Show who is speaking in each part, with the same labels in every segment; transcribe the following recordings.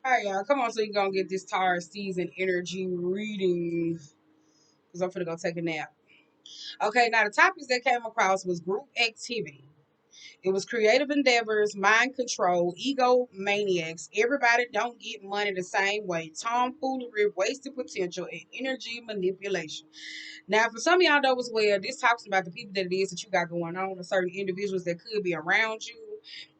Speaker 1: Alright, y'all, come on so you gonna get this Taurus season energy reading. Because I'm finna go take a nap. Okay, now the topics that came across was group activity. It was creative endeavors, mind control, ego maniacs. Everybody don't get money the same way. Tomfoolery, wasted potential, and energy manipulation. Now, for some of y'all know as well, this talks about the people that it is that you got going on, or certain individuals that could be around you.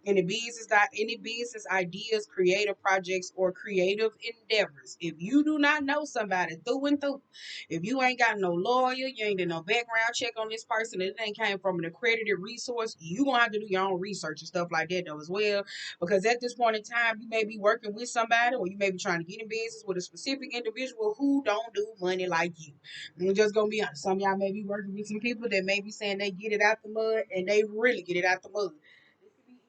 Speaker 1: Any business ideas, creative projects, or creative endeavors. If you do not know somebody through and through, if you ain't got no lawyer, you ain't did no background check on this person, and it ain't came from an accredited resource, you gonna have to do your own research and stuff like that though as well. Because at this point in time, you may be working with somebody, or you may be trying to get in business with a specific individual who don't do money like you. I'm just gonna be honest. Some of y'all may be working with some people that may be saying they get it out the mud, and they really get it out the mud. This could be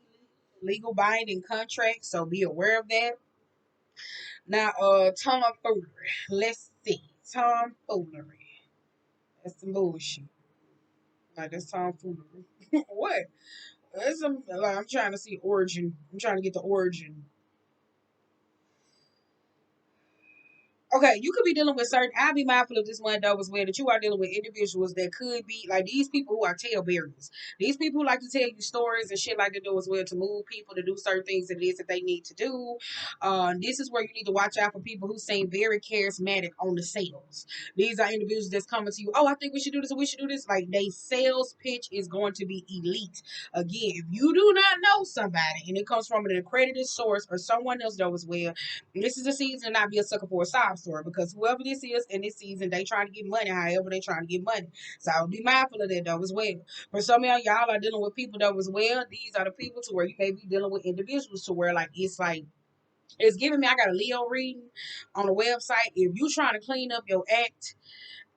Speaker 1: legal binding contracts, so be aware of that. Now, tomfoolery. Let's see, tomfoolery. That's some bullshit. Like that's tomfoolery. What? That's some. Like, I'm trying to see origin. I'm trying to get the origin. Okay, you could be dealing with certain. I'll be mindful of this one though as well that you are dealing with individuals that could be like these people who are talebearers. These people who like to tell you stories and shit like they do as well to move people to do certain things that it is that they need to do. This is where you need to watch out for people who seem very charismatic on the sales. These are individuals that's coming to you. Oh, I think we should do this. Or we should do this. Like they sales pitch is going to be elite. Again, if you do not know somebody and it comes from an accredited source or someone else though as well, this is a season to not be a sucker for a sob story because whoever this is in this season, they trying to get money. However, they trying to get money. So I would be mindful of that though as well. For some of y'all are dealing with people though as well. These are the people to where you may be dealing with individuals to where like it's giving me. I got a Leo reading on the website. If you trying to clean up your act,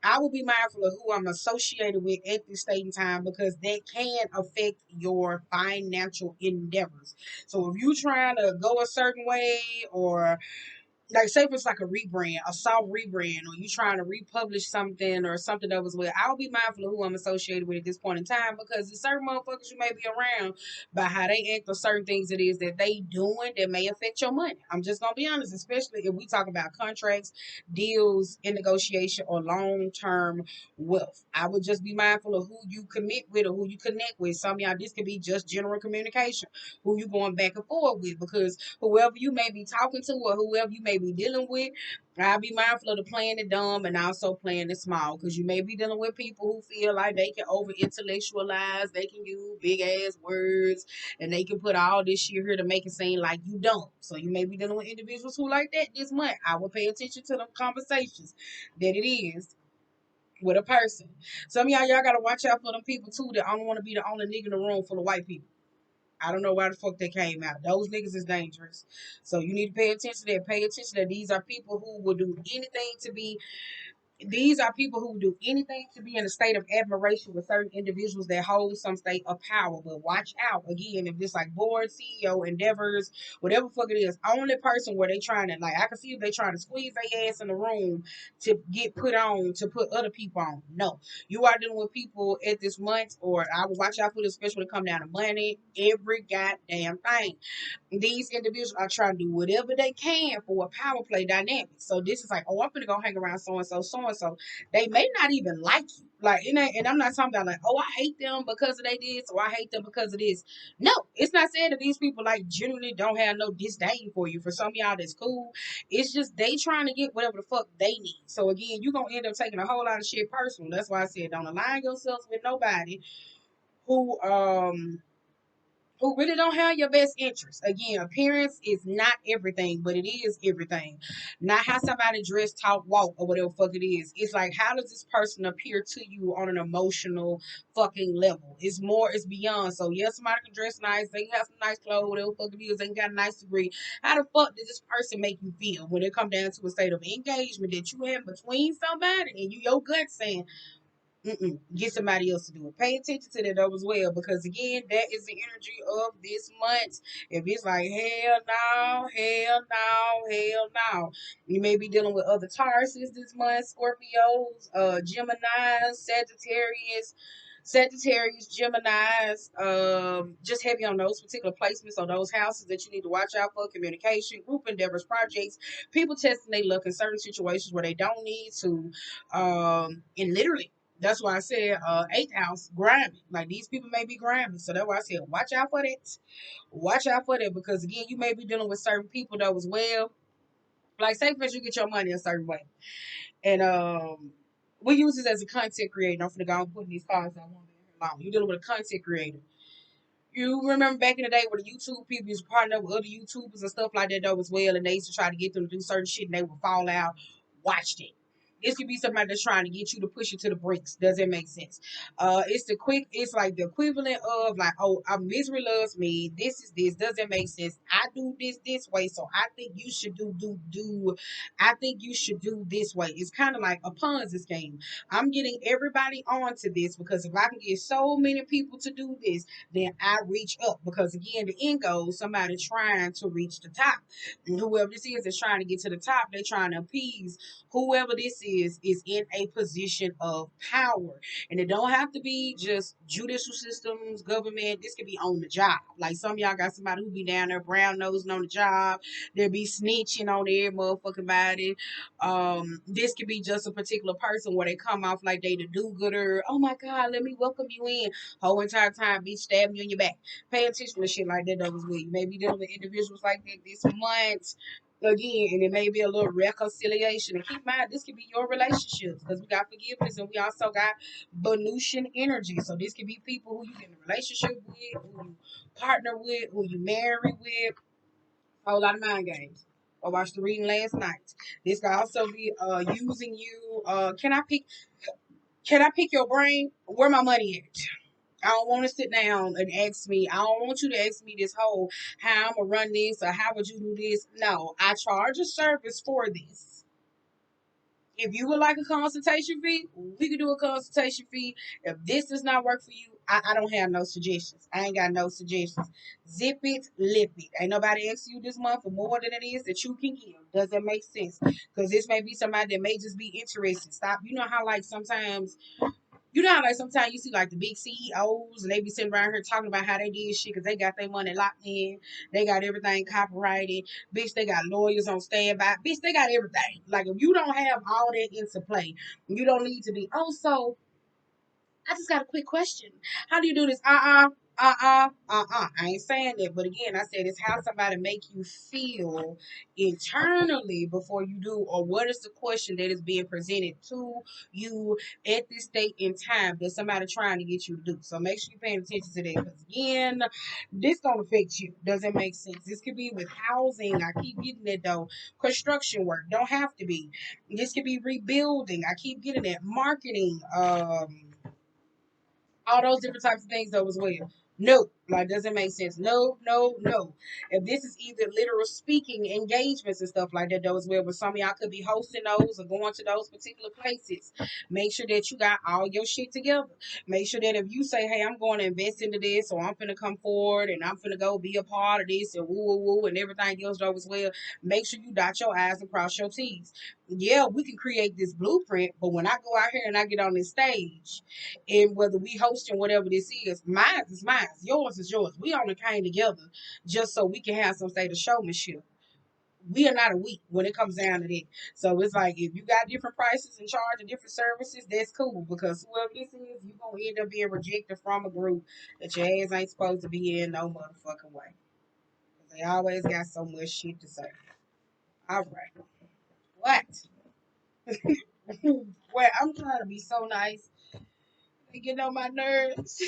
Speaker 1: I will be mindful of who I'm associated with at this state in time because that can affect your financial endeavors. So if you trying to go a certain way or like say if it's like a rebrand, a soft rebrand, or you trying to republish something or something that was well, I'll be mindful of who I'm associated with at this point in time because there's certain motherfuckers you may be around by how they act or certain things it is that they doing that may affect your money. I'm just gonna be honest, especially if we talk about contracts, deals in negotiation, or long term wealth. I would just be mindful of who you commit with or who you connect with. Some of y'all this could be just general communication, who you going back and forth with because whoever you may be talking to or whoever you may be dealing with, I'll be mindful of the playing the dumb and also playing the small because you may be dealing with people who feel like they can over intellectualize, they can use big ass words, and they can put all this shit here to make it seem like you don't. So you may be dealing with individuals who like that this month. I will pay attention to the conversations that it is with a person. Some of y'all gotta watch out for them people too that don't want to be the only nigga in the room full of white people. I don't know why the fuck they came out. Those niggas is dangerous. So you need to pay attention to that. Pay attention that these are people who will do anything to be these are people who do anything to be in a state of admiration with certain individuals that hold some state of power. But watch out again if it's like board, CEO, endeavors, whatever fuck it is. Only person where they trying to like I can see if they trying to squeeze their ass in the room to get put on to put other people on. No, you are dealing with people at this month, or I will watch out for this, especially when it come down to money. Every goddamn thing these individuals are trying to do whatever they can for a power play dynamic. So this is like, oh, I'm gonna go hang around so and so, so and so. They may not even like you. Like, and I'm not talking about like, oh, I hate them because of they this, or I hate them because of this. No, it's not saying that these people like generally don't have no disdain for you. For some of y'all, that's cool. It's just they trying to get whatever the fuck they need. So again, you're gonna end up taking a whole lot of shit personal. That's why I said don't align yourselves with nobody who who really don't have your best interest. Again, appearance is not everything, but it is everything. Not how somebody dress, talk, walk, or whatever fuck it is. It's like how does this person appear to you on an emotional fucking level? It's more, it's beyond. So yes, somebody can dress nice, they can have some nice clothes, whatever fuck it is, they got a nice degree. How the fuck does this person make you feel when it come down to a state of engagement that you have between somebody and you your gut saying, get somebody else to do it. Pay attention to that though as well, because again, that is the energy of this month. If it's like hell no, hell no, hell no, you may be dealing with other Tauruses this month, Scorpios, Geminis, Sagittarius. Sagittarius, Geminis, just heavy on those particular placements or those houses that you need to watch out for. Communication, group endeavors, projects, people testing their luck in certain situations where they don't need to. And literally, that's why I said eighth house grinding. Like these people may be grinding. So that's why I said watch out for that. Watch out for that because again, you may be dealing with certain people though as well. Like say for instance, you get your money a certain way. And we use this as a content creator. I'm finna go and put these cards I want to long. You're dealing with a content creator. You remember back in the day where the YouTube people used to partner with other YouTubers and stuff like that though as well, and they used to try to get them to do certain shit and they would fall out. Watched it. This could be somebody that's trying to get you to push you to the bricks. Does it make sense? It's like the equivalent of like, oh, misery loves me. This is this. Does it make sense? I do this way, so I think you should do. I think you should do this way. It's kind of like a Ponzi scheme. I'm getting everybody onto this because if I can get so many people to do this, then I reach up because again, the end goal is somebody trying to reach the top. And whoever this is trying to get to the top, they're trying to appease whoever this is in a position of power. And it don't have to be just judicial systems, government. This could be on the job. Like some of y'all got somebody who be down there brown nosing on the job. They'll be snitching on every motherfucking body. This could be just a particular person where they come off like they the do-gooder. Oh my God, let me welcome you in. Whole entire time, bitch, stab you in your back. Pay attention to shit like that. That was weird. You may be dealing with individuals like that this month again, and it may be a little reconciliation. And keep in mind, this could be your relationships because we got forgiveness and we also got Venusian energy. So this could be people who you get in a relationship with, who you partner with, who you marry with. A whole lot of mind games. I watched the reading last night. This could also be using you. Can I pick your brain? Where my money at? I don't want to sit down and ask me. I don't want you to ask me this whole how I'm gonna run this or how would you do this. No, I charge a service for this. If you would like a consultation fee, we can do a consultation fee. If this does not work for you, I don't have no suggestions. I ain't got no suggestions. Zip it, lip it. Ain't nobody asking you this month for more than it is that you can give. Does that make sense? Because this may be somebody that may just be interested. Stop. You know how like sometimes like sometimes you see like the big CEOs and they be sitting around here talking about how they did shit because they got their money locked in. They got everything copyrighted. Bitch, they got lawyers on standby. Bitch, they got everything. Like if you don't have all that into play, you don't need to be, oh, so I just got a quick question. How do you do this? I ain't saying that, but again, I said it's how somebody make you feel internally before you do, or what is the question that is being presented to you at this date in time that somebody trying to get you to do. So make sure you're paying attention to that because again, this don't affect you. Doesn't make sense. This could be with housing. I keep getting that though. Construction work don't have to be. This could be rebuilding. I keep getting that marketing. All those different types of things though as well. No, like doesn't make sense. No, no, no. If this is either literal speaking engagements and stuff like that though as well, but some of y'all could be hosting those or going to those particular places. Make sure that you got all your shit together. Make sure that if you say, hey, I'm going to invest into this or I'm finna come forward and I'm finna go be a part of this and woo woo woo and everything else though as well, make sure you dot your I's and cross your T's. Yeah, we can create this blueprint, but when I go out here and I get on this stage and whether we hosting whatever this is, mine is mine, yours is yours. We only came together just so we can have some state of showmanship. We are not a week when it comes down to that. So it's like if you got different prices and charge of different services, that's cool because whoever this is, you're gonna end up being rejected from a group that your ass ain't supposed to be in no motherfucking way. They always got so much shit to say. All right. What? Well, I'm trying to be so nice. They get on my nerves.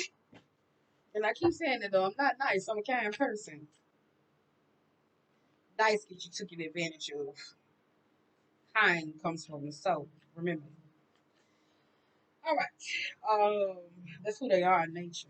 Speaker 1: And I keep saying it though, I'm not nice. I'm a kind person. Nice get you taken advantage of. Kind comes from the soul. Remember. All right. That's who they are in nature.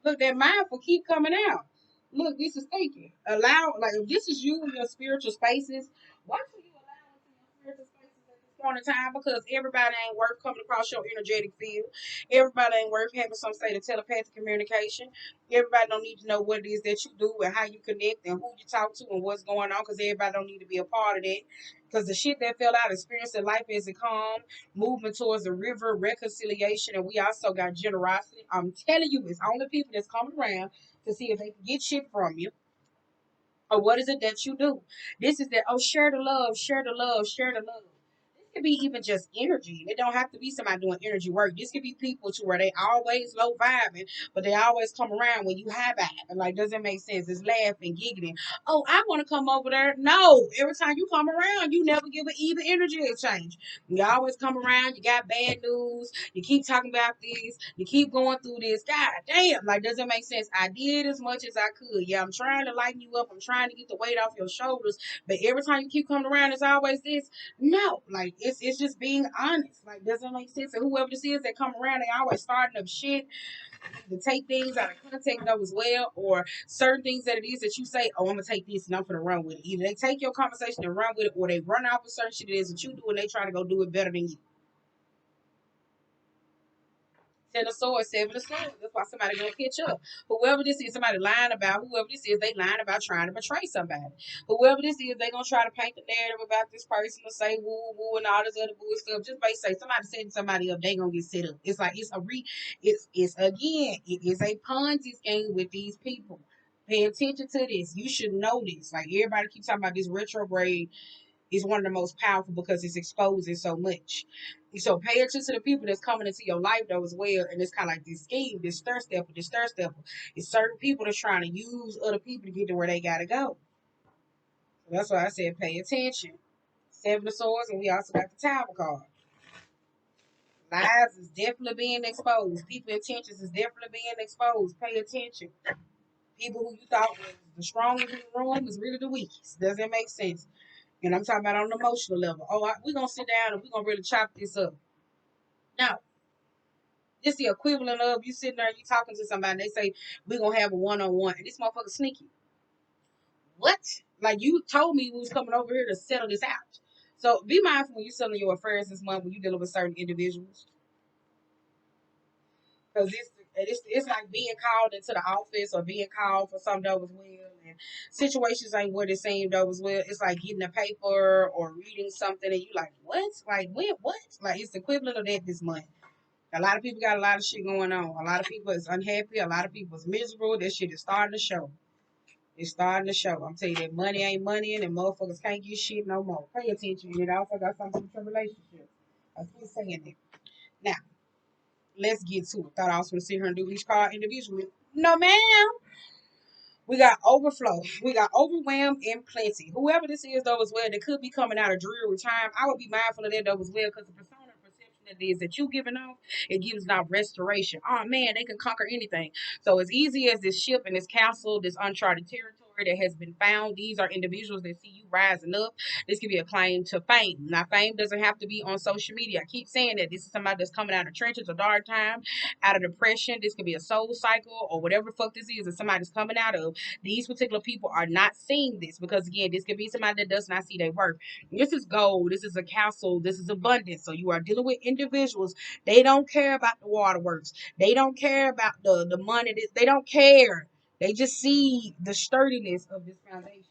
Speaker 1: Look, that mindful keep coming out. Look, this is thinking. Allow, like, if this is you in your spiritual spaces, why should you allow it in your spiritual spaces? point in time because everybody ain't worth coming across your energetic field. Everybody ain't worth having some state of telepathic communication. Everybody don't need to know what it is that you do and how you connect and who you talk to and what's going on because everybody don't need to be a part of that. Because the shit that fell out, experiencing life as a calm, movement towards the river, reconciliation, and we also got generosity. I'm telling you, it's only people that's coming around to see if they can get shit from you. Or what is it that you do? This is that, oh, share the love, share the love, share the love. This could be even just energy. It don't have to be somebody doing energy work. This could be people to where they always low vibing, but they always come around when you high vibing. Like, doesn't make sense. It's laughing, giggling. Oh, I want to come over there. No, every time you come around, you never give an even energy exchange. You always come around. You got bad news. You keep talking about this. You keep going through this. God damn, like, doesn't make sense. I did as much as I could. Yeah, I'm trying to lighten you up. I'm trying to get the weight off your shoulders. But every time you keep coming around, it's always this. No, like it's just being honest. Like, doesn't make sense. And whoever this is that come around, they always starting up shit to take things out of context though as well, or certain things that it is that you say, oh, I'm gonna take this and I'm gonna run with it. Either they take your conversation and run with it, or they run off with certain shit it is that you do and they try to go do it better than you. Ten of swords, seven of swords. That's why somebody gonna catch up. Whoever this is, somebody lying about. Whoever this is, they lying about trying to betray somebody. Whoever this is, they gonna try to paint the narrative about this person and say woo woo and all this other bull stuff. Just by say somebody setting somebody up, they gonna get set up. It's like it's again, it is a Ponzi scheme with these people. Pay attention to this. You should know this. Like everybody keeps talking about this retrograde is one of the most powerful because it's exposing so much. So pay attention to the people that's coming into your life though as well. And it's kind of like this scheme, this stir stepper, this stir stepper. It's certain people that's trying to use other people to get to where they gotta go. So that's why I said pay attention. Seven of Swords, and we also got the Tower card. Lies is definitely being exposed. People intentions is definitely being exposed. Pay attention. People who you thought was the strongest in the room is really the weakest. Does that make sense? And I'm talking about on an emotional level. Oh, we're going to sit down and we're going to really chop this up. Now, it's the equivalent of you sitting there and you talking to somebody and they say, we're going to have a one-on-one. And this motherfucker sneaky. What? Like, you told me we was coming over here to settle this out. So be mindful when you're selling your affairs this month when you're dealing with certain individuals. Because it's like being called into the office or being called for some though as well. And situations ain't what it seemed though as well. It's like getting a paper or reading something and you like, what? Like, when? What? Like, it's the equivalent of that this month. A lot of people got a lot of shit going on. A lot of people is unhappy. A lot of people is miserable. That shit is starting to show. It's starting to show. I'm telling you that money ain't money and motherfuckers can't get shit no more. Pay attention. And it also got something to do with your relationship. I keep saying that. Now, let's get to it. Thought I was going to sit here and do each card individually. No, ma'am. We got overflow. We got overwhelmed and plenty. Whoever this is, though, as well, that could be coming out of dreary time. I would be mindful of that, though, as well, because the persona and perception that it is that you giving off, it gives now restoration. Oh, man, they can conquer anything. So as easy as this ship and this castle, this uncharted territory that has been found, these are individuals that see you rising up. This could be a claim to fame. Now, fame doesn't have to be on social media. I keep saying that this is somebody that's coming out of trenches or dark time, out of depression. This could be a soul cycle or whatever the fuck this is that somebody's coming out of. These particular people are not seeing this because again, this could be somebody that does not see their worth. This is gold. This is a castle. This is abundance. So you are dealing with individuals. They don't care about the waterworks. They don't care about the money. They don't care. They just see the sturdiness of this foundation.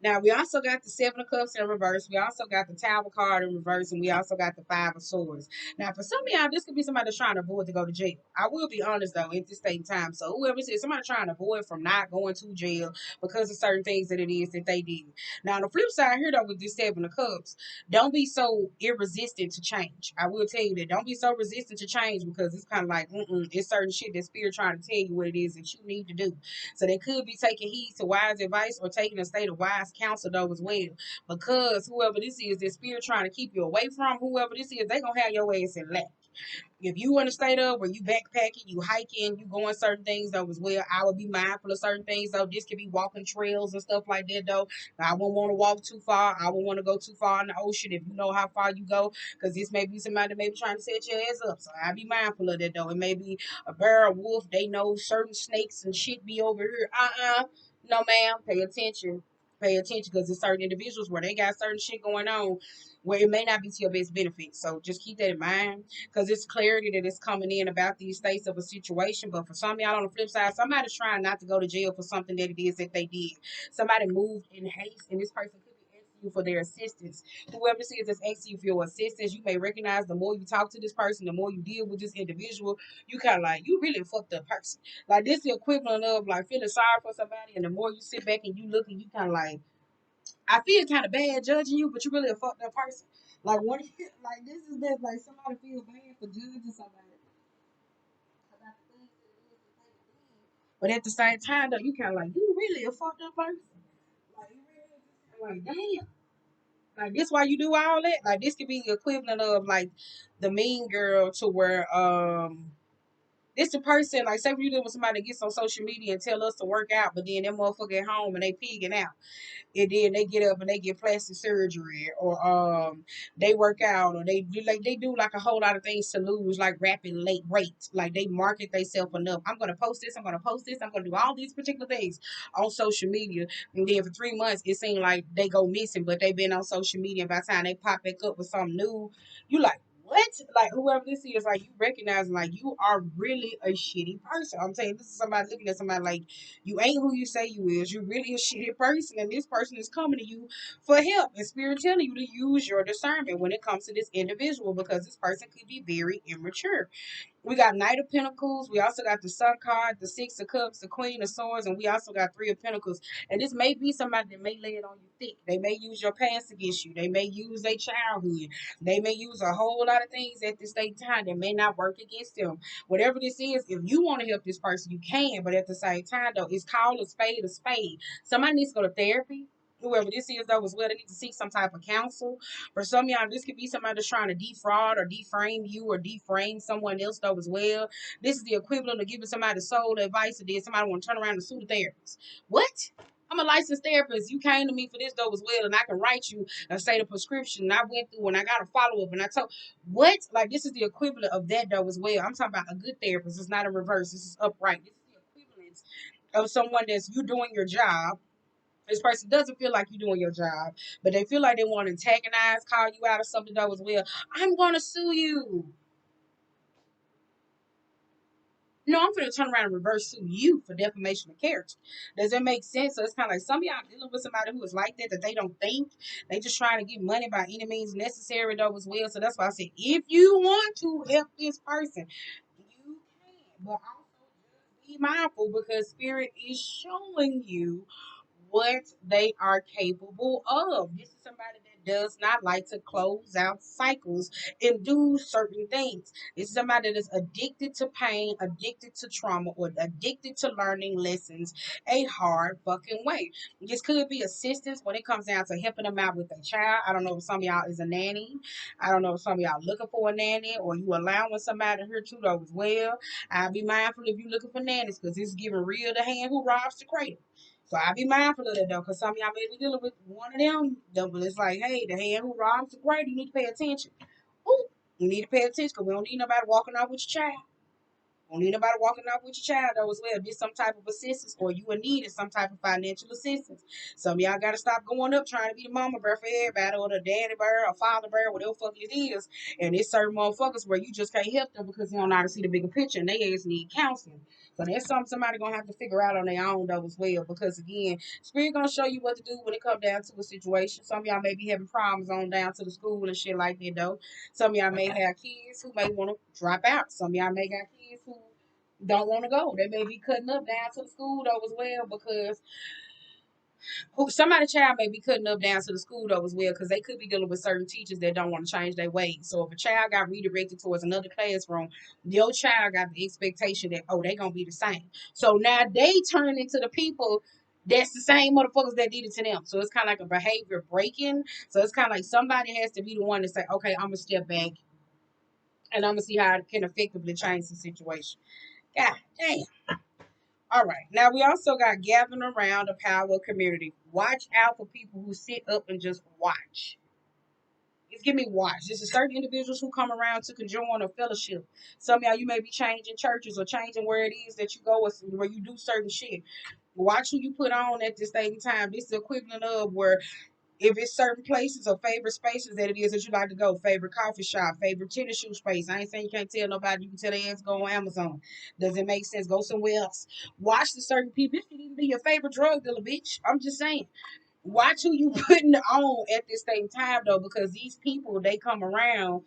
Speaker 1: Now, we also got the Seven of Cups in reverse. We also got the Tower card in reverse. And we also got the Five of Swords. Now, for some of y'all, this could be somebody that's trying to avoid to go to jail. I will be honest, though, at this state in time. So, whoever says somebody trying to avoid from not going to jail because of certain things that it is that they did. Now, on the flip side here, though, with this Seven of Cups, don't be so irresistant to change. I will tell you that. Don't be so resistant to change because it's kind of like, it's certain shit that Spirit trying to tell you what it is that you need to do. So, they could be taking heed to wise advice or taking a state of wise counsel though as well. Because whoever this is, that spirit trying to keep you away from, whoever this is, they gonna have your ass in lack. If you in a state of where you backpacking, you hiking, you going certain things though as well, I would be mindful of certain things though. This could be walking trails and stuff like that though. I won't want to walk too far. I won't want to go too far in the ocean if you know how far you go, because this may be somebody that may be trying to set your ass up. So I be mindful of that though. It may be a bear, a wolf. They know certain snakes and shit be over here. No, ma'am. Pay attention. Pay attention because there's certain individuals where they got certain shit going on where it may not be to your best benefit. So just keep that in mind because it's clarity that is coming in about these states of a situation. But for some of y'all on the flip side, somebody's trying not to go to jail for something that it is that they did. Somebody moved in haste and this person could be asking you for their assistance. Whoever this is that's asking you for your assistance, you may recognize the more you talk to this person, the more you deal with this individual, you kind of like, you really fucked up person. Like this is the equivalent of like feeling sorry for somebody, and the more you sit back and you look and you kind of like, I feel kind of bad judging you, but you really a fucked up person. Like what? Like this is that like somebody feels bad for judging somebody about the things that it is that they did. But at the same time, though, you kind of like you really a fucked up person. Like you really just like damn. Like this why you do all that? Like this could be the equivalent of like the mean girl to where this the person like say if you deal with somebody that gets on social media and tell us to work out, but then that motherfucker at home and they pigging out and then they get up and they get plastic surgery or they work out or they do like a whole lot of things to lose like rapid late weight. Like they market themselves enough. I'm gonna post this, I'm gonna post this, I'm gonna do all these particular things on social media. And then for 3 months it seemed like they go missing, but they've been on social media and by the time they pop back up with something new, you like what? Like whoever this is, like you recognize like you are really a shitty person. I'm saying this is somebody looking at somebody like you ain't who you say you is. You're really a shitty person, and this person is coming to you for help. And Spirit telling you to use your discernment when it comes to this individual because this person could be very immature. We got Knight of Pentacles. We also got the Sun card, the Six of Cups, the Queen of Swords, and we also got Three of Pentacles. And this may be somebody that may lay it on you thick. They may use your past against you. They may use their childhood. They may use a whole lot of things at the same time that may not work against them. Whatever this is, if you want to help this person, you can. But at the same time, though, it's called a spade a spade. Somebody needs to go to therapy. Whoever this is, though, as well, they need to seek some type of counsel. For some of y'all, this could be somebody that's trying to defraud or deframe you or deframe someone else, though, as well. This is the equivalent of giving somebody soul advice and then somebody want to turn around and sue the therapist. What? I'm a licensed therapist. You came to me for this, though, as well, and I can write you and say the prescription. And I went through and I got a follow up and I told what? Like, this is the equivalent of that, though, as well. I'm talking about a good therapist. It's not a reverse. This is upright. This is the equivalent of someone that's you doing your job. This person doesn't feel like you're doing your job, but they feel like they want to antagonize, call you out or something though as well. I'm going to sue you. No, I'm going to turn around and reverse sue you for defamation of character. Does that make sense? So it's kind of like some of y'all dealing with somebody who is like that they don't think. They just trying to get money by any means necessary though as well. So that's why I said, if you want to help this person, you can. But also just be mindful because spirit is showing you what they are capable of. This is somebody that does not like to close out cycles and do certain things. This is somebody that is addicted to pain, addicted to trauma, or addicted to learning lessons a hard fucking way. This could be assistance when it comes down to helping them out with a child. I don't know if some of y'all is a nanny. I don't know if some of y'all looking for a nanny or you allowing somebody here to though as well. I'll be mindful if you're looking for nannies because it's giving real the hand who robs the cradle. So I be mindful of that though, because some of y'all may be dealing with one of them. But it's like, hey, the hand who robs the great, you need to pay attention. Ooh, you need to pay attention because we don't need nobody walking off with your child. Don't need nobody walking off with your child though as well. Get some type of assistance or you in need of some type of financial assistance. Some of y'all gotta stop going up trying to be the mama bear for everybody or the daddy bear or father bear, whatever fuck it is. And it's certain motherfuckers where you just can't help them because they don't know how to see the bigger picture and they ass need counseling. So that's something somebody gonna have to figure out on their own though as well. Because again, spirit gonna show you what to do when it comes down to a situation. Some of y'all may be having problems on down to the school and shit like that though. Some of y'all may have kids who may want to drop out. Some of y'all may got kids who don't want to go. They may be cutting up down to the school though as well because somebody child may be cutting up down to the school though as well because they could be dealing with certain teachers that don't want to change their ways. So if a child got redirected towards another classroom, your child got the expectation that they gonna be the same. So now they turn into the people that's the same motherfuckers that did it to them. So it's kind of like a behavior breaking. So it's kind of like somebody has to be the one to say, okay, I'm gonna step back and I'm gonna see how I can effectively change the situation. God damn. All right. Now we also got gathering around the power of community. Watch out for people who sit up and just watch. It's give me watch. There's a certain individuals who come around to conjoin a fellowship. Some of y'all you may be changing churches or changing where it is that you go or where you do certain shit. Watch who you put on at the same time. This is the equivalent of where if it's certain places or favorite spaces that it is that you like to go, favorite coffee shop, favorite tennis shoe space. I ain't saying you can't tell nobody. You can tell their ass go on Amazon. Does it make sense? Go somewhere else. Watch the certain people. This could even be your favorite drug dealer, bitch. I'm just saying. Watch who you putting on at this same time though, because these people they come around.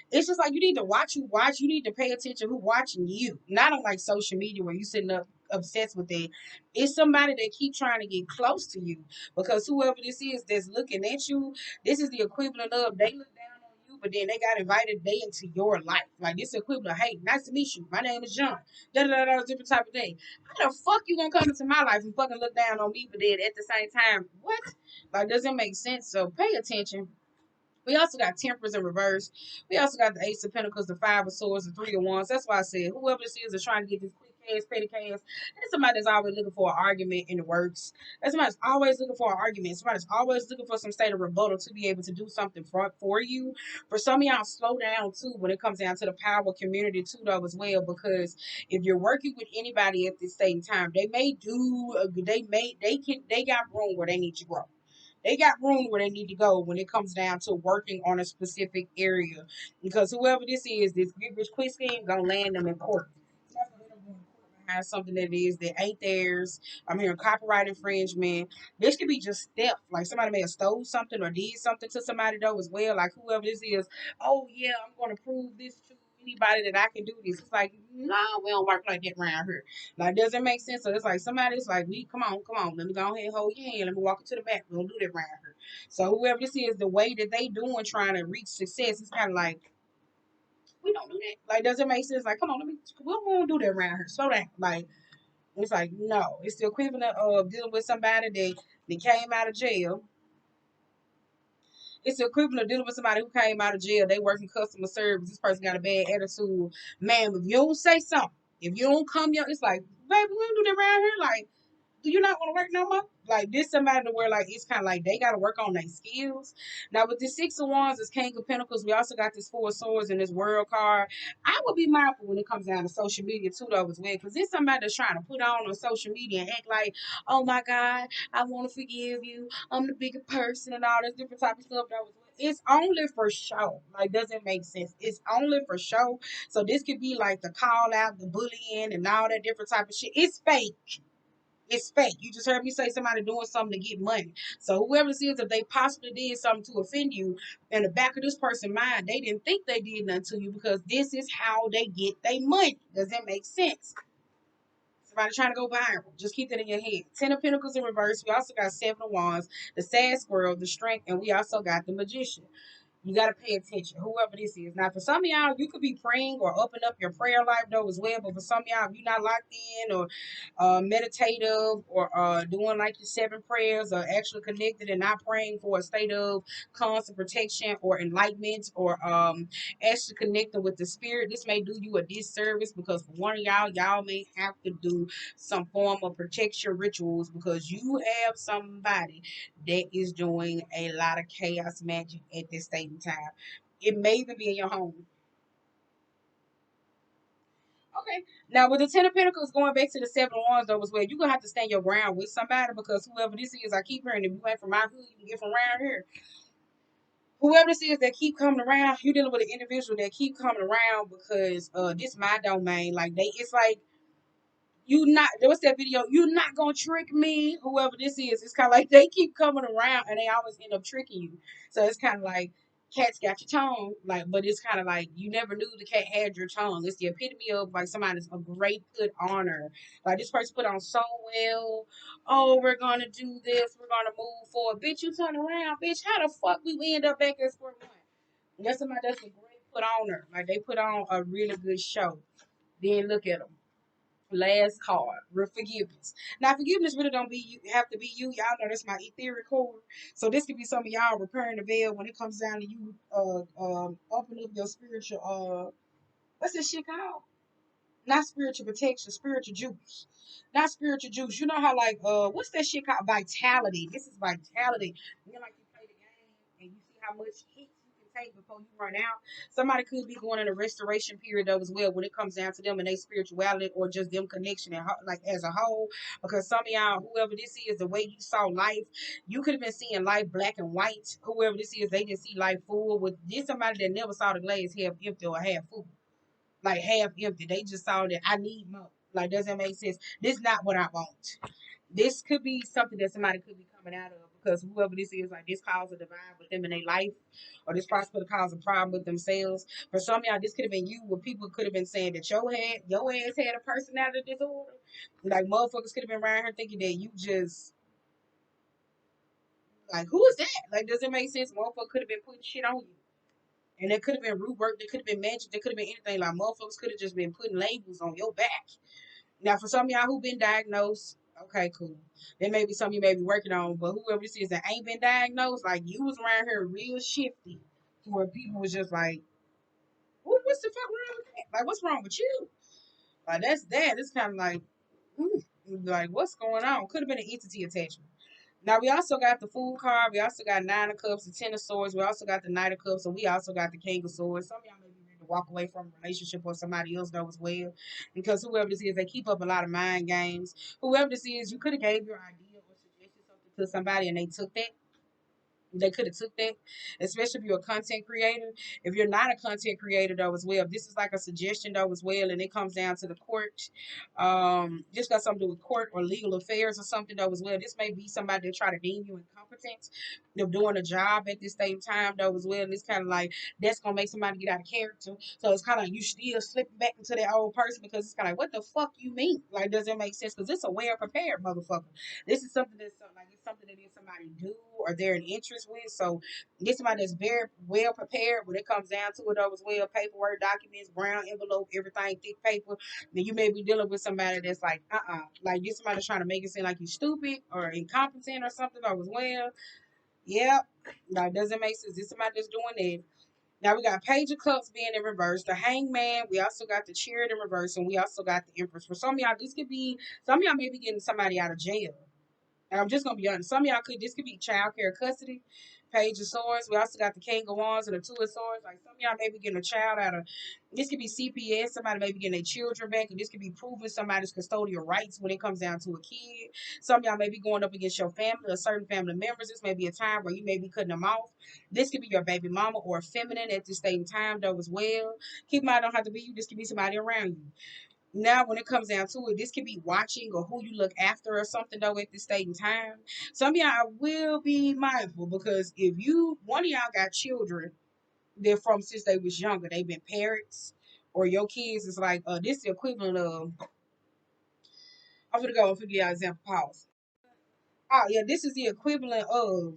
Speaker 1: It's just like you need to watch who watch. You need to pay attention who watching you. Not on like social media where you sitting up obsessed with it. It's somebody that keep trying to get close to you. Because whoever this is that's looking at you, this is the equivalent of they look down on you, but then they got invited they into your life. Like this equivalent of, hey, nice to meet you. My name is John. Da da da da, different type of thing. How the fuck you gonna come into my life and fucking look down on me, but then at the same time, what? Like doesn't make sense. So pay attention. We also got Temperance in reverse. We also got the Ace of Pentacles, the Five of Swords, the Three of Wands. That's why I said whoever this is trying to get this quick cash, petty cash. That's somebody that's always looking for an argument in the works. That's somebody that's always looking for an argument. Somebody that's always looking for some state of rebuttal to be able to do something for you. For some of y'all, slow down too when it comes down to the power community too, though, as well. Because if you're working with anybody at the same time, they may do, they got room where they need to grow. They got room where they need to go when it comes down to working on a specific area. Because whoever this get rich quick scheme gonna land them in court. Behind something that is that ain't theirs. I'm hearing copyright infringement. This could be just theft. Like somebody may have stole something or did something to somebody though as well. Like whoever this is, oh yeah, I'm gonna prove this to anybody that I can do this. It's like, no, we don't work like that around here. Like, doesn't make sense. So it's like somebody's like, we come on, let me go ahead and hold your hand, let me walk you to the back. We don't do that around here. So whoever this is, the way that they doing trying to reach success, it's kind of like we don't do that. Like, does it make sense? Like, come on, we don't do that around here. Slow down. Like, it's like, no. It's the equivalent of dealing with somebody that came out of jail. It's the equivalent of dealing with somebody who came out of jail. They work in customer service. This person got a bad attitude. Man, if you don't say something, if you don't come here, it's like, baby, we don't do that around here. Like, do you not want to work no more? Like this somebody to where like it's kind of like they got to work on their skills. Now with the Six of Wands, this King of Pentacles, we also got this Four of Swords and this World card. I would be mindful when it comes down to social media too, though, as well, because there's somebody that's trying to put on social media and act like, oh my God, I want to forgive you. I'm the bigger person and all this different type of stuff. That was it's only for show. Like, doesn't make sense. It's only for show. So this could be like the call out, the bullying, and all that different type of shit. It's fake. It's fake. You just heard me say somebody doing something to get money. So whoever it is, if they possibly did something to offend you, in the back of this person's mind, they didn't think they did nothing to you because this is how they get their money. Does that make sense? Somebody trying to go viral. Just keep that in your head. Ten of Pentacles in reverse. We also got Seven of Wands, the Sad Squirrel, the Strength, and we also got the Magician. You got to pay attention, whoever this is. Now, for some of y'all, you could be praying or open up your prayer life, though, as well. But for some of y'all, if you're not locked in or meditative or doing like your seven prayers or actually connected and not praying for a state of constant protection or enlightenment or actually connecting with the spirit, this may do you a disservice because for one of y'all may have to do some form of protection rituals because you have somebody that is doing a lot of chaos magic at this same time. It may even be in your home. Okay. Now with the Ten of Pentacles going back to the Seven of Wands though as well, you're gonna have to stand your ground with somebody because whoever this is, I keep hearing if you ain't from my hood, you can get from around here. Whoever this is that keep coming around, you're dealing with an individual that keep coming around because this my domain. Like they it's like you not what's that video? You're not gonna trick me. Whoever this is, it's kind of like they keep coming around and they always end up tricking you. So it's kind of like cats got your tongue, like, but it's kind of like you never knew the cat had your tongue. It's the epitome of like somebody's a great put honor. Like this person put on so well. Oh, we're gonna do this. We're gonna move forward. Bitch, you turn around, bitch. How the fuck we end up back at square one? That's somebody that's a great put honor. Like they put on a really good show. Then look at them. Last card, forgiveness. Now, forgiveness really don't be you have to be you. Y'all know that's my etheric core. So this could be some of y'all repairing the veil when it comes down to you opening up your spiritual what's this shit called? Not spiritual protection, spiritual juice. Not spiritual juice. You know how like what's that shit called? Vitality. This is vitality. You know, like you play the game and you see how much hits you can take before you run out. Somebody could be going in a restoration period though as well when it comes down to them and their spirituality or just them connection and like as a whole. Because some of y'all, whoever this is, the way you saw life, you could have been seeing life black and white. Whoever this is, they just see life full. With this somebody that never saw the glass half empty or half full, like half empty. They just saw that I need more. Like, doesn't make sense. This is not what I want. This could be something that somebody could be coming out of because whoever this is, like this cause a divide with them in their life, or this possibly cause a problem with themselves. For some of y'all, this could have been you, where people could have been saying that your ass had a personality disorder. Like motherfuckers could have been around here thinking that you just like who is that? Like, does it make sense? Motherfucker could have been putting shit on you. And there could have been root work, there could have been magic, there could have been anything. Like motherfuckers could have just been putting labels on your back. Now, for some of y'all who been diagnosed, okay, cool. There may be some you may be working on, but whoever this is that ain't been diagnosed, like you was around here real shifty, to where people was just like, what's the fuck wrong with that? Like, what's wrong with you? Like, that's that. It's kind of like, ooh, like, what's going on? Could have been an entity attachment. Now we also got the Fool card. We also got Nine of Cups, the Ten of Swords. We also got the Knight of Cups, and we also got the King of Swords. Some of y'all may be ready to walk away from a relationship or somebody else though as well, because whoever this is, they keep up a lot of mind games. Whoever this is, you could have gave your idea or suggested something to somebody, and they took that. They could have took that, especially if you're a content creator. If you're not a content creator though as well, if this is like a suggestion though as well, and it comes down to the court, this got something to do with court or legal affairs or something though as well. This may be somebody that try to deem you incompetent of doing a job at this same time though as well. And it's kind of like that's gonna make somebody get out of character. So it's kind of like you still slipping back into that old person because it's kind of like what the fuck you mean? Like does it make sense? Because it's a well prepared motherfucker. This is something that's like it's something that is somebody do or they're an interest with. So this somebody that's very well prepared when it comes down to it as well. Paperwork, documents, brown envelope, everything, thick paper. Then you may be dealing with somebody that's like, like you're somebody that's trying to make it seem like you stupid or incompetent or something as well. Yep. That doesn't make sense. This somebody that's doing that. Now we got Page of Cups being in reverse, the Hangman. We also got the Chariot in reverse, and we also got the Empress. For some of y'all, this could be some of y'all may be getting somebody out of jail. And I'm just gonna be honest. Some of y'all this could be child care custody, Page of Swords. We also got the King of Wands and the Two of Swords. Like some of y'all may be getting a child out of this could be CPS, somebody may be getting their children back, and this could be proving somebody's custodial rights when it comes down to a kid. Some of y'all may be going up against your family or certain family members. This may be a time where you may be cutting them off. This could be your baby mama or a feminine at this same time though as well. Keep in mind, don't have to be you, this could be somebody around you. Now when it comes down to it, this could be watching or who you look after or something though at this state and time. Some of y'all will be mindful because if you one of y'all got children, they're from since they was younger, they've been parents, or your kids is like this is the equivalent of I'm gonna go and figure out example pause. Oh yeah, this is the equivalent of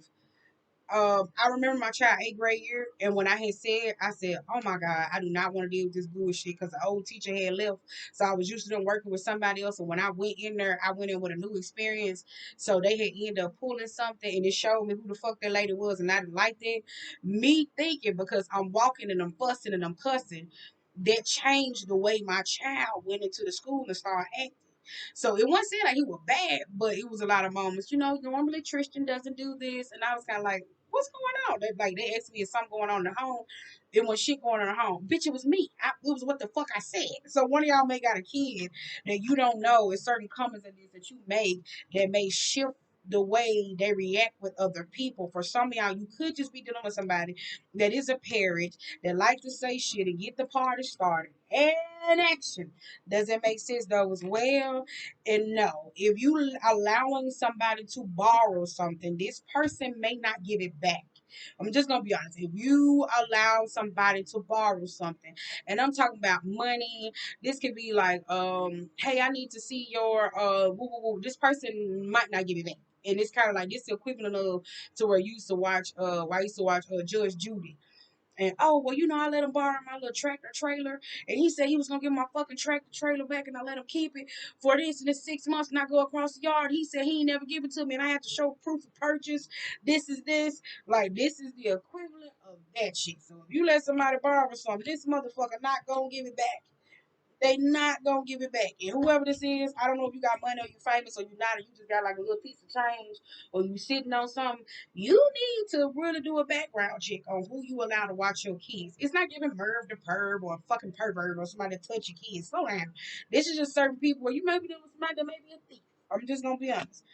Speaker 1: I remember my child 8th grade year, and when I said, "Oh my God, I do not want to deal with this bullshit," because the old teacher had left, so I was used to them working with somebody else. And when I went in there, I went in with a new experience, so they had ended up pulling something, and it showed me who the fuck that lady was, and I didn't like that. Me thinking because I'm walking and I'm fussing and I'm cussing, that changed the way my child went into the school and started acting. So it wasn't saying like he was bad, but it was a lot of moments. Normally Tristan doesn't do this, and I was kind of like, "What's going on?" They asked me if something going on in the home. It was shit going on in the home. Bitch, it was me. It was what the fuck I said. So one of y'all may got a kid that you don't know. It's certain comments in this that you make that may shift the way they react with other people. For some of y'all, you could just be dealing with somebody that is a parent that like to say shit and get the party started. And action. Does it make sense though as well? And no, if you allowing somebody to borrow something, this person may not give it back. I'm just gonna be honest. If you allow somebody to borrow something, and I'm talking about money, this could be like, hey, I need to see your woo, woo, woo. This person might not give it back. And it's kind of like this is the equivalent of to where you used to watch I used to watch Judge Judy. And oh well, I let him borrow my little tractor trailer, and he said he was gonna give my fucking tractor trailer back, and I let him keep it for this 6 months, and I go across the yard. He said he ain't never give it to me, and I have to show proof of purchase. This is this, like this is the equivalent of that shit. So if you let somebody borrow something, this motherfucker not gonna give it back. They not gonna give it back. And whoever this is, I don't know if you got money or you famous or you not, or you just got like a little piece of change or you sitting on something. You need to really do a background check on who you allow to watch your kids. It's not giving Merv the perv or a fucking pervert or somebody to touch your kids. Slow down. This is just certain people where you may be dealing with somebody that may be a thief. I'm just gonna be honest.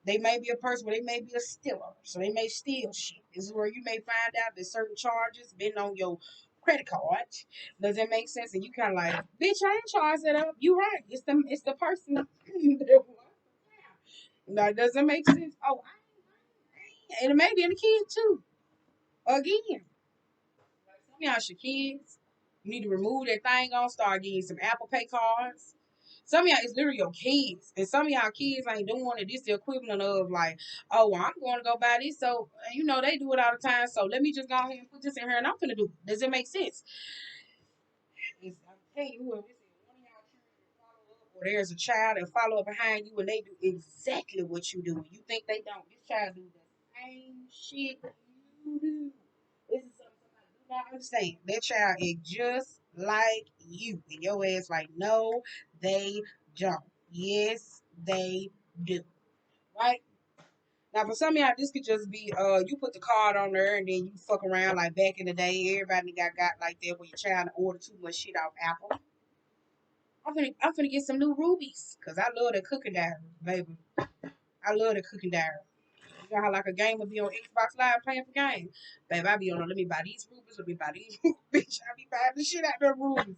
Speaker 1: They may be a person where they may be a stealer, so they may steal shit. This is where you may find out that certain charges been on your credit card. Does that make sense? And you kind of like, bitch, I ain't charged that up. You right. It's the person. That doesn't make sense. Oh, and it may be in the kid too. Again, some of y'all should kids. You need to remove that thing on. Start getting some Apple Pay cards. Some of y'all is literally your kids, and some of y'all kids ain't doing it. This the equivalent of like, oh, well, I'm going to go buy this, so they do it all the time. So let me just go ahead and put this in here, and I'm gonna do it. Does it make sense? I'm telling you, whoever this is, one of y'all children follow up, or there's a child that follow up behind you, and they do exactly what you do. You think they don't? This child do the same shit you do. This is something somebody do not understand. That child is just like you, and your ass like, no, they don't. Yes, they do. Right? Now, for some of y'all, this could just be you put the card on there and then you fuck around like back in the day. Everybody got like that where your child order too much shit off Apple. I'm finna get some new rubies because I love the cooking diary, baby. I love the cooking diary. You know how like a game will be on Xbox Live playing for games? Baby, I be on, let me buy these rubies, let me buy these rubies. Bitch, I be buying the shit out of the rubies.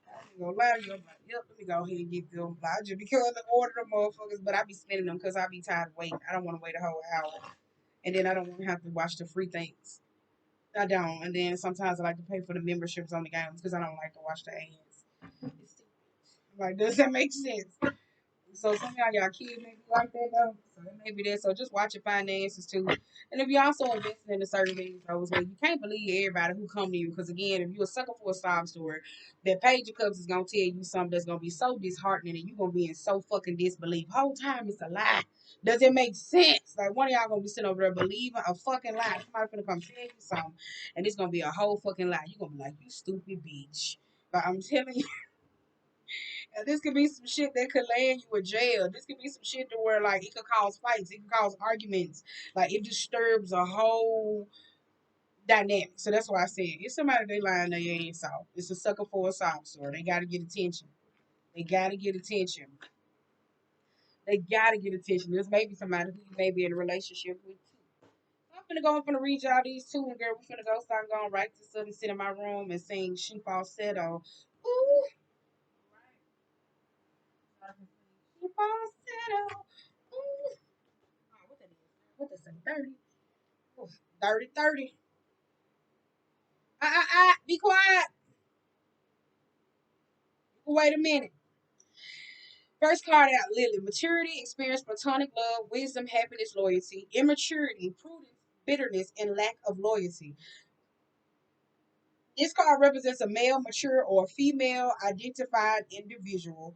Speaker 1: I ain't gonna lie to you. I'm like, yep, let me go ahead and get them. I just because I order them motherfuckers, but I be spending them because I be tired of waiting. I don't want to wait a whole hour. And then I don't want to have to watch the free things. I don't. And then sometimes I like to pay for the memberships on the games because I don't like to watch the ads. It's stupid. Like, does that make sense? So some of y'all kids maybe like that though. So it may be that. So just watch your finances too. And if you're also investing in a certain things, though, as well, you can't believe everybody who come to you. Because again, if you're a sucker for a sob story, that Page of Cups is gonna tell you something that's gonna be so disheartening and you're gonna be in so fucking disbelief. Whole time it's a lie. Does it make sense? Like one of y'all gonna be sitting over there believing a fucking lie. Somebody gonna come tell you something, and it's gonna be a whole fucking lie. You're gonna be like, you stupid bitch. But I'm telling you. And this could be some shit that could land you in jail. This could be some shit to where like it could cause fights, it could cause arguments. Like it disturbs a whole dynamic. So that's why I said it's somebody they lying their ass off. It's a sucker for a sob story. They gotta get attention. They gotta get attention. They gotta get attention. This may be somebody who you may be in a relationship with too. I'm finna read y'all these two and girl, we finna go start going right to something, sit in my room and sing She Falsetto. Ooh, She Falsetto. Ooh. Oh, what that is? What that say? 30? Ooh, 30, 30. Be quiet. Wait a minute. First card out, Lily. Maturity, experience, platonic love, wisdom, happiness, loyalty. Immaturity, prudence, bitterness, and lack of loyalty. This card represents a male, mature, or female identified individual,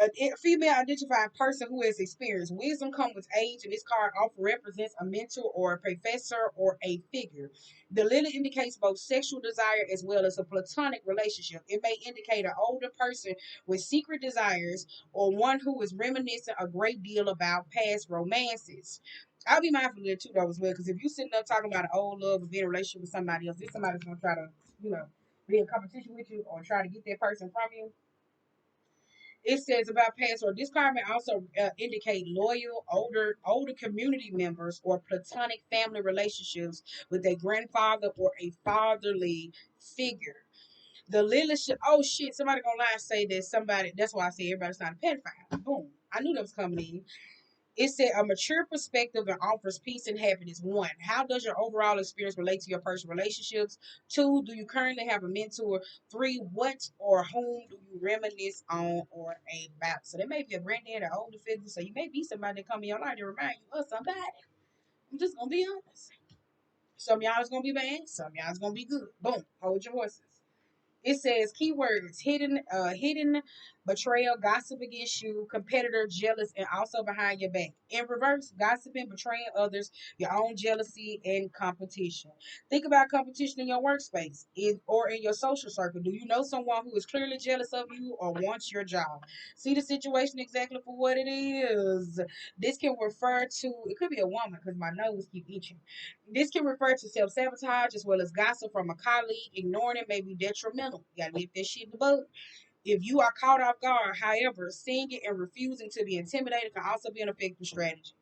Speaker 1: a female identified person who has experience. Wisdom comes with age, and this card often represents a mentor or a professor or a figure. The lily indicates both sexual desire as well as a platonic relationship. It may indicate an older person with secret desires or one who is reminiscing a great deal about past romances. I'll be mindful of that too, though, as well, because if you're sitting up talking about an old love or being in a relationship with somebody else, this somebody's going to try to, you know, be in competition with you or try to get that person from you. It says about past or this card may also indicate loyal older community members or platonic family relationships with a grandfather or a fatherly figure. The Lilith should, oh shit, somebody gonna lie and say that somebody, that's why I say everybody's not a pedophile. Boom. I knew that was coming in. It said a mature perspective and offers peace and happiness. One, how does your overall experience relate to your personal relationships? Two, do you currently have a mentor? Three, what or whom do you reminisce on or about? So there may be a granddad or older figure. So you may be somebody that come in your life to remind you of somebody. I'm just gonna be honest. Some of y'all is gonna be bad, some of y'all is gonna be good. Boom. Hold your horses. It says keywords: hidden betrayal, gossip against you, competitor, jealous, and also behind your back. In reverse, gossiping, betraying others, your own jealousy, and competition. Think about competition in your workspace or in your social circle. Do you know someone who is clearly jealous of you or wants your job? See the situation exactly for what it is. This can refer to, it could be a woman because my nose keep itching. This can refer to self sabotage as well as gossip from a colleague. Ignoring it may be detrimental. You gotta leave that shit in the boat. If you are caught off guard, however, seeing it and refusing to be intimidated can also be an effective strategy.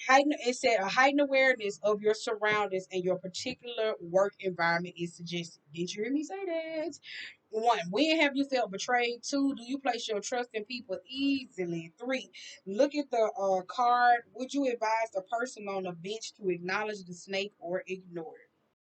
Speaker 1: It said a heightened awareness of your surroundings and your particular work environment is suggested. Did you hear me say that? One, when have you felt betrayed? Two, do you place your trust in people easily? Three, look at the card. Would you advise the person on the bench to acknowledge the snake or ignore it?